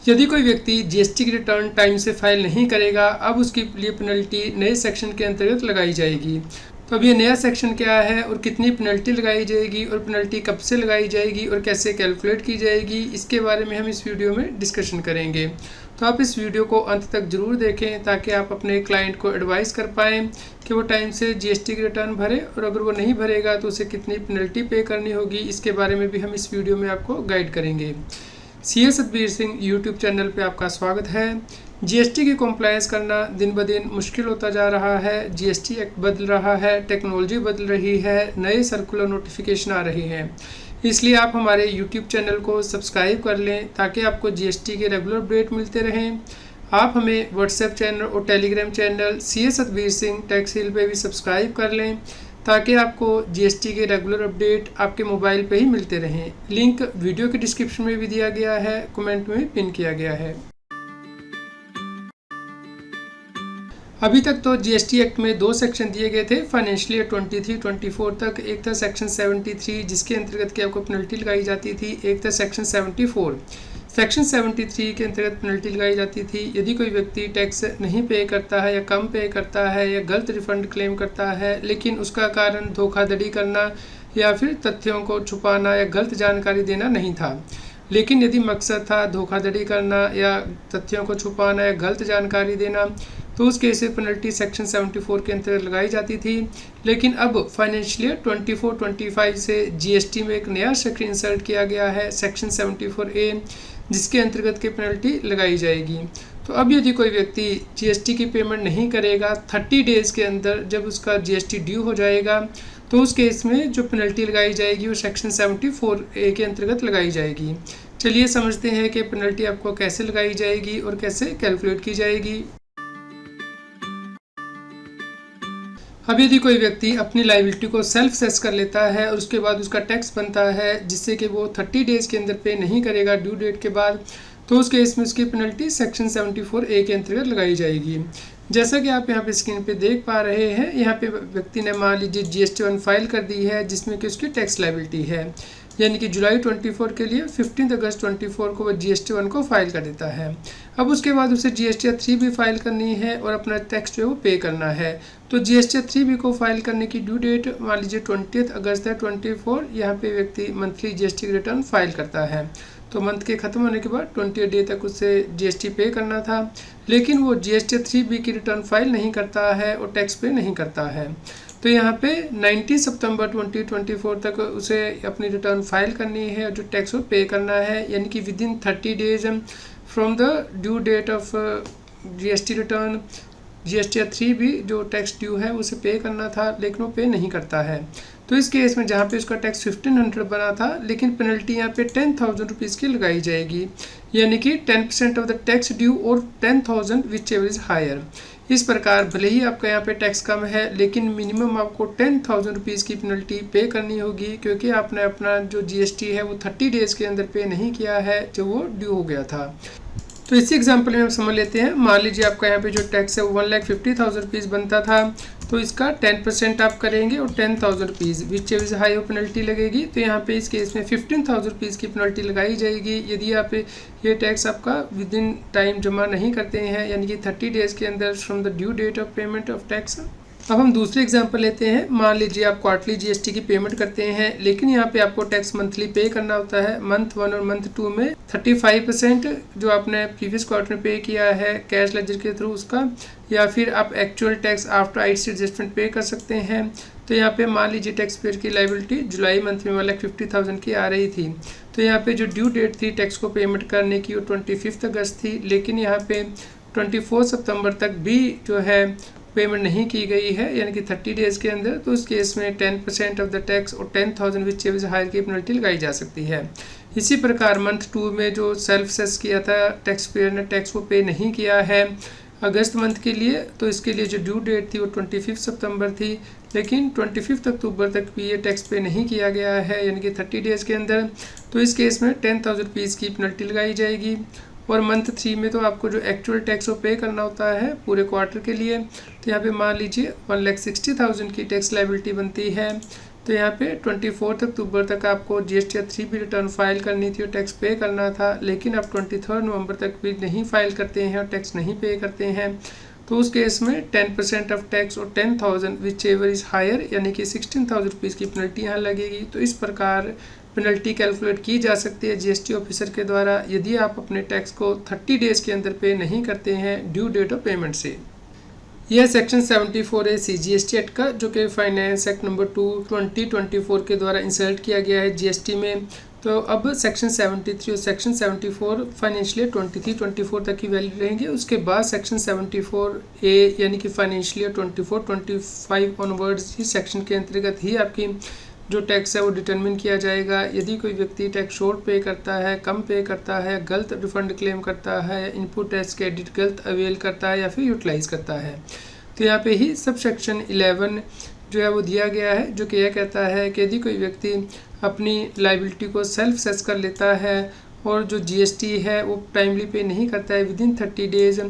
यदि कोई व्यक्ति जीएसटी की रिटर्न टाइम से फाइल नहीं करेगा, अब उसके लिए पेनल्टी नए सेक्शन के अंतर्गत लगाई जाएगी। तो अब ये नया सेक्शन क्या है और कितनी पेनल्टी लगाई जाएगी और पेनल्टी कब से लगाई जाएगी और कैसे कैलकुलेट की जाएगी, इसके बारे में हम इस वीडियो में डिस्कशन करेंगे। तो आप इस वीडियो को अंत तक ज़रूर देखें ताकि आप अपने क्लाइंट को एडवाइस कर पाएँ कि वो टाइम से जीएसटी की रिटर्न भरे, और अगर वो नहीं भरेगा तो उसे कितनी पेनल्टी पे करनी होगी, इसके बारे में भी हम इस वीडियो में आपको गाइड करेंगे। CA Satbir Singh YouTube channel पे आपका स्वागत है। जीएसटी की कॉम्प्लायंस करना दिन ब दिन मुश्किल होता जा रहा है। जीएसटी एक्ट बदल रहा है, टेक्नोलॉजी बदल रही है, नए सर्कुलर नोटिफिकेशन आ रहे हैं। इसलिए आप हमारे यूट्यूब चैनल को सब्सक्राइब कर लें ताकि आपको जीएसटी के रेगुलर अपडेट मिलते रहें। आप हमें व्हाट्सएप चैनल और Telegram channel CA Satbir Singh tax hill पे भी सब्सक्राइब कर लें ताकि आपको जीएसटी के रेगुलर अपडेट आपके मोबाइल पे ही मिलते रहें। लिंक वीडियो के डिस्क्रिप्शन में भी दिया गया है, कमेंट में भी पिन किया गया है। अभी तक तो जीएसटी एक्ट में दो सेक्शन दिए गए थे फाइनेंशियल ईयर 23-24 तक। एक था सेक्शन 73 जिसके अंतर्गत कि आपको पेनल्टी लगाई जाती थी, एक था सेक्शन 74। सेक्शन 73 के अंतर्गत पेनल्टी लगाई जाती थी यदि कोई व्यक्ति टैक्स नहीं पे करता है या कम पे करता है या गलत रिफंड क्लेम करता है, लेकिन उसका कारण धोखाधड़ी करना या फिर तथ्यों को छुपाना या गलत जानकारी देना नहीं था। लेकिन यदि मकसद था धोखाधड़ी करना या तथ्यों को छुपाना या गलत जानकारी देना, तो उस केस में पेनल्टी सेक्शन 74 के अंतर्गत लगाई जाती थी। लेकिन अब फाइनेंशियल ईयर 24-25 से जीएसटी में एक नया सेक्शन इंसर्ट किया गया है, सेक्शन 74A, जिसके अंतर्गत की पेनल्टी लगाई जाएगी। तो अब यदि कोई व्यक्ति जीएसटी की पेमेंट नहीं करेगा 30 डेज़ के अंदर, जब उसका जीएसटी ड्यू हो जाएगा, तो उस केस में जो पेनल्टी लगाई जाएगी वो सेक्शन 74A के अंतर्गत लगाई जाएगी। चलिए समझते हैं कि पेनल्टी आपको कैसे लगाई जाएगी और कैसे कैलकुलेट की जाएगी। अब यदि कोई व्यक्ति अपनी लायबिलिटी को सेल्फ सेस कर लेता है और उसके बाद उसका टैक्स बनता है जिससे कि वो 30 डेज़ के अंदर पे नहीं करेगा ड्यू डेट के बाद, तो उस केस में उसकी पेनल्टी सेक्शन 74A के अंतर्गत लगाई जाएगी। जैसा कि आप यहाँ पे स्क्रीन पे देख पा रहे हैं, यहाँ पे व्यक्ति ने मान लीजिए GST 1 फाइल कर दी है जिसमें कि उसकी टैक्स लायबिलिटी है, यानी कि जुलाई 24 के लिए 15 अगस्त 24 को वह GST 1 को फाइल कर देता है। अब उसके बाद उसे GST 3 भी फाइल करनी है और अपना टैक्स जो है वो पे करना है। तो GST 3 को फाइल करने की ड्यू डेट मान लीजिए 20 अगस्त है 24, यहाँ पे व्यक्ति मंथली GST रिटर्न फाइल करता है। तो मंथ के ख़त्म होने के बाद 20 डे तक उसे GST पे करना था, लेकिन वो GST 3 की रिटर्न फाइल नहीं करता है और टैक्स पे नहीं करता है। तो यहाँ पे 19 सितंबर 2024 तक उसे अपनी रिटर्न फाइल करनी है और जो टैक्स वो पे करना है, यानी कि within 30 days from the due date of GST return. GST 3 भी जो टैक्स ड्यू है उसे पे करना था, लेकिन वो पे नहीं करता है। तो इस केस में जहाँ पे उसका टैक्स 1500 बना था, लेकिन पेनल्टी यहाँ पे 10,000 रुपीज़ की लगाई जाएगी, यानी कि 10% ऑफ द टैक्स ड्यू और 10,000 विच एवर इज हायर। इस प्रकार भले ही आपका यहाँ पे टैक्स कम है, लेकिन मिनिमम आपको 10,000 रुपीज़ की पेनल्टी पे करनी होगी, क्योंकि आपने अपना जो GST है वो 30 डेज़ के अंदर पे नहीं किया है जो वो ड्यू हो गया था। तो इसी एग्जांपल में हम समझ लेते हैं। मान लीजिए आपका यहाँ पे जो टैक्स है वो 1,50,000 रुपीज़ बनता था, तो इसका 10% आप करेंगे और 10,000 rupees which is high penalty लगेगी। तो यहाँ पे इस केस में 15,000 रुपीज़ की पेनल्टी लगाई जाएगी यदि आप ये टैक्स आपका विद इन टाइम जमा नहीं करते हैं, यानी कि 30 डेज़ के अंदर from the due date of payment of tax. अब हम दूसरे एग्जांपल लेते हैं। मान लीजिए आप क्वार्टरली GST की पेमेंट करते हैं, लेकिन यहाँ पे आपको टैक्स मंथली पे करना होता है। मंथ 1 और मंथ 2 में 35% जो आपने प्रीवियस क्वार्टर में पे किया है कैश लेजर के थ्रू उसका, या फिर आप actual tax after ITC adjustment पे कर सकते हैं। तो यहाँ पे मान लीजिए टैक्स पेयर की लायबिलिटी जुलाई मंथ में 1,50,000 की आ रही थी, तो यहाँ पे जो ड्यू डेट थी टैक्स को पेमेंट करने की वो 25 अगस्त थी, लेकिन यहाँ पे 24 सितंबर तक भी जो है पेमेंट नहीं की गई है, यानी कि 30 डेज़ के अंदर। तो उस केस में 10% ऑफ द टैक्स और 10,000 विच इज हायर की पेनल्टी लगाई जा सकती है। इसी प्रकार मंथ 2 में जो सेल्फ सेस किया था टैक्स पेयर ने, टैक्स को पे नहीं किया है अगस्त मंथ के लिए, तो इसके लिए जो ड्यू डेट थी वो 25 सितंबर थी, लेकिन 25 अक्टूबर तक भी ये टैक्स पे नहीं किया गया है, यानी कि 30 डेज़ के अंदर। तो इस केस में 10,000 रुपीज़ की पेनल्टी लगाई जाएगी। और मंथ 3 में तो आपको जो एक्चुअल टैक्स वो पे करना होता है पूरे क्वार्टर के लिए। तो यहाँ पे मान लीजिए 1,60,000 की टैक्स लायबिलिटी बनती है, तो यहाँ पे 24 अक्टूबर तक आपको GST 3B रिटर्न फाइल करनी थी और टैक्स पे करना था, लेकिन आप 23 नवंबर तक भी नहीं फाइल करते हैं और टैक्स नहीं पे करते हैं, तो उस केस में 10% ऑफ टैक्स और 10,000 विच एवर इज़ हायर यानी कि 16,000 रुपीज़ की पेनल्टी यहाँ लगेगी। तो इस प्रकार पेनल्टी कैलकुलेट की जा सकती है GST ऑफिसर के द्वारा यदि आप अपने टैक्स को 30 डेज़ के अंदर पे नहीं करते हैं ड्यू डेट ऑफ पेमेंट से। यह सेक्शन 74 है CGST एक्ट का, जो कि फाइनेंस एक्ट नंबर 2 2024 के द्वारा इंसर्ट किया गया है GST में। तो अब सेक्शन 73 और सेक्शन 74 फाइनेंशियल 23-24 तक ही वैलिड रहेंगे। उसके बाद सेक्शन 74A यानी कि फाइनेंशियल 24-25 ऑनवर्ड्स इस सेक्शन के अंतर्गत ही आपकी जो टैक्स है वो डिटरमिन किया जाएगा। यदि कोई व्यक्ति टैक्स शॉर्ट पे करता है, कम पे करता है, गलत रिफंड क्लेम करता है, इनपुट टैक्स क्रेडिट गलत अवेल करता है या फिर यूटिलाइज करता है, तो यहाँ पे ही सब सेक्शन 11 जो है वो दिया गया है, जो कि यह कहता है कि यदि कोई व्यक्ति अपनी लाइबिलिटी को सेल्फ सेस कर लेता है और जो GST है वो टाइमली पे नहीं करता है विदिन 30 डेज,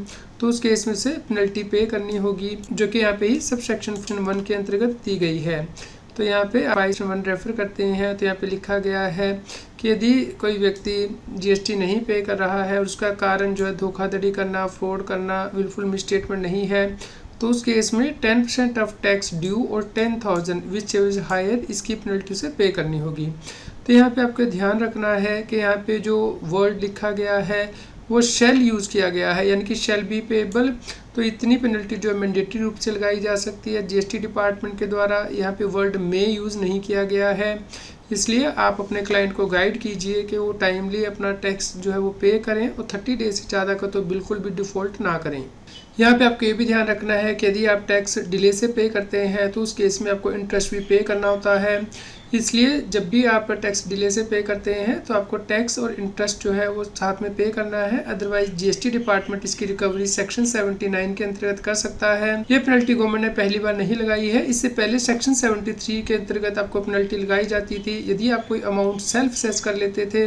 तो उस केस में से पेनल्टी पे करनी होगी, जो कि यहाँ पे ही सब सेक्शन 1 के अंतर्गत दी गई है। तो यहाँ पे आप 1 रेफर करते हैं तो यहाँ पे लिखा गया है कि यदि कोई व्यक्ति GST नहीं पे कर रहा है और उसका कारण जो है धोखाधड़ी करना, फ्रॉड करना, विलफुल मिसस्टेटमेंट नहीं है, तो उस केस में 10% ऑफ टैक्स ड्यू और 10,000 विच इज हायर इसकी पेनल्टी से पे करनी होगी। तो यहाँ पे आपको ध्यान रखना है कि यहाँ पे जो वर्ड लिखा गया है वो शेल यूज़ किया गया है, यानी कि शेल बी पेबल। तो इतनी पेनल्टी जो है मैंडेटरी रूप से लगाई जा सकती है GST डिपार्टमेंट के द्वारा। यहाँ पे वर्ड में यूज़ नहीं किया गया है, इसलिए आप अपने क्लाइंट को गाइड कीजिए कि वो टाइमली अपना टैक्स जो है वो पे करें और 30 डेज से ज़्यादा का तो बिल्कुल भी डिफ़ॉल्ट ना करें। यहाँ पे आपको ये भी ध्यान रखना है कि यदि आप टैक्स डिले से पे करते हैं तो उस केस में आपको इंटरेस्ट भी पे करना होता है, इसलिए जब भी आप टैक्स डिले से पे करते हैं तो आपको टैक्स और इंटरेस्ट जो है वो साथ में पे करना है, अदरवाइज GST डिपार्टमेंट इसकी रिकवरी सेक्शन 79 के अंतर्गत कर सकता है। ये पेनल्टी गवर्नमेंट ने पहली बार नहीं लगाई है, इससे पहले सेक्शन 73 के अंतर्गत आपको पेनल्टी लगाई जाती थी यदि आप कोई अमाउंट सेल्फ सेस कर लेते थे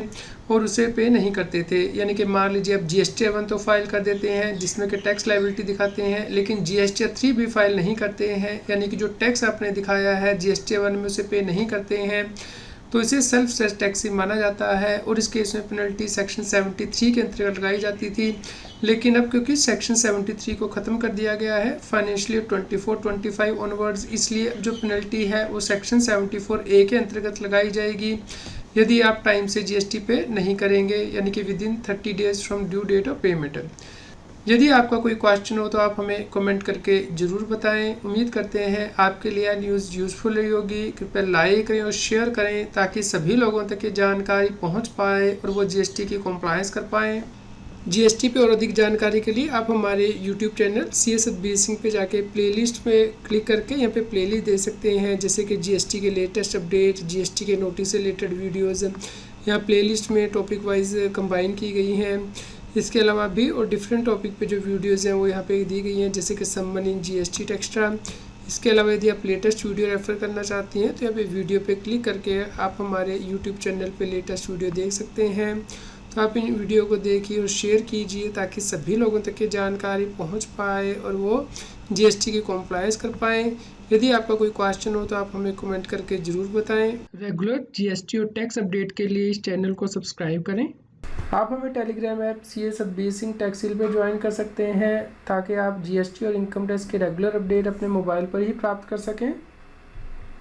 और उसे पे नहीं करते थे। यानी कि मान लीजिए आप GST 1 तो फाइल कर देते हैं जिसमें कि टैक्स लायबिलिटी दिखाते हैं, लेकिन GST 3 भी फाइल नहीं करते हैं, यानी कि जो टैक्स आपने दिखाया है GST 1 में उसे पे नहीं करते हैं, तो इसे सेल्फ सेस टैक्स माना जाता है और इस केस में पेनल्टी सेक्शन 73 के अंतर्गत लगाई जाती थी। लेकिन अब क्योंकि सेक्शन 73 को ख़त्म कर दिया गया है फाइनेंशियल 24-25 ऑनवर्ड्स, इसलिए जो पेनल्टी है वो सेक्शन 74A के अंतर्गत लगाई जाएगी यदि आप टाइम से GST पे नहीं करेंगे, यानी कि within 30 days from due date of payment. यदि आपका कोई क्वेश्चन हो तो आप हमें कमेंट करके ज़रूर बताएं। उम्मीद करते हैं आपके लिए न्यूज़ यूज़फुल रही होगी। कृपया लाइक करें और शेयर करें ताकि सभी लोगों तक ये जानकारी पहुंच पाए और वो GST की कॉम्प्लायंस कर पाएँ। GST पे और अधिक जानकारी के लिए आप हमारे YouTube channel CS Satbir Singh पे जाके प्लेलिस्ट पे क्लिक करके यहाँ पे प्लेलिस्ट दे सकते हैं, जैसे कि GST के लेटेस्ट अपडेट, GST के नोटिस से रिलेटेड वीडियोज़ यहाँ प्लेलिस्ट में टॉपिक वाइज कंबाइन की गई हैं। इसके अलावा भी और डिफरेंट टॉपिक पे जो वीडियोज़ हैं वो यहाँ पे दी गई हैं, जैसे कि समवन इन GST एक्स्ट्रा। इसके अलावा यदि आप लेटेस्ट वीडियो रेफ़र करना चाहती हैं तो यहाँ पे वीडियो पे क्लिक करके आप हमारे YouTube चैनल पे लेटेस्ट वीडियो देख सकते हैं। तो आप इन वीडियो को देखिए और शेयर कीजिए ताकि सभी लोगों तक ये जानकारी पहुंच पाए और वो GST की कॉम्प्लायंस कर पाएँ। यदि आपका कोई क्वेश्चन हो तो आप हमें कमेंट करके ज़रूर बताएं। रेगुलर GST और टैक्स अपडेट के लिए इस चैनल को सब्सक्राइब करें। आप हमें Telegram app CS Satbir Singh tax hill पे ज्वाइन कर सकते हैं ताकि आप GST और इनकम टैक्स के रेगुलर अपडेट अपने मोबाइल पर ही प्राप्त कर सकें।